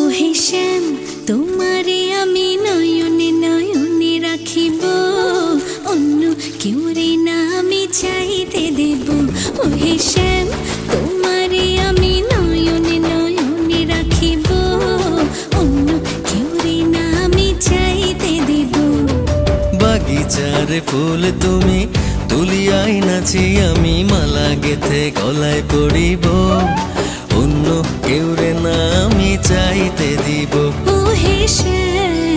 ওহে শ্যাম তোমারে আমি নয়নে নয়নে রাখিব, অন্য কেউ রে না আমি চাইতে দেব। ওহে শ্যাম তোমারে আমি নয়নে নয়নে রাখিব, অন্য কেউ রে না আমি চাইতে দেব। বাগিচার ফুল তুমি তুলিয়াই নাচি আমি মালা গেথে গলায় পড়িব, অন্য কেউ রে না আমি চাইতে দিব। ওহে শ্যাম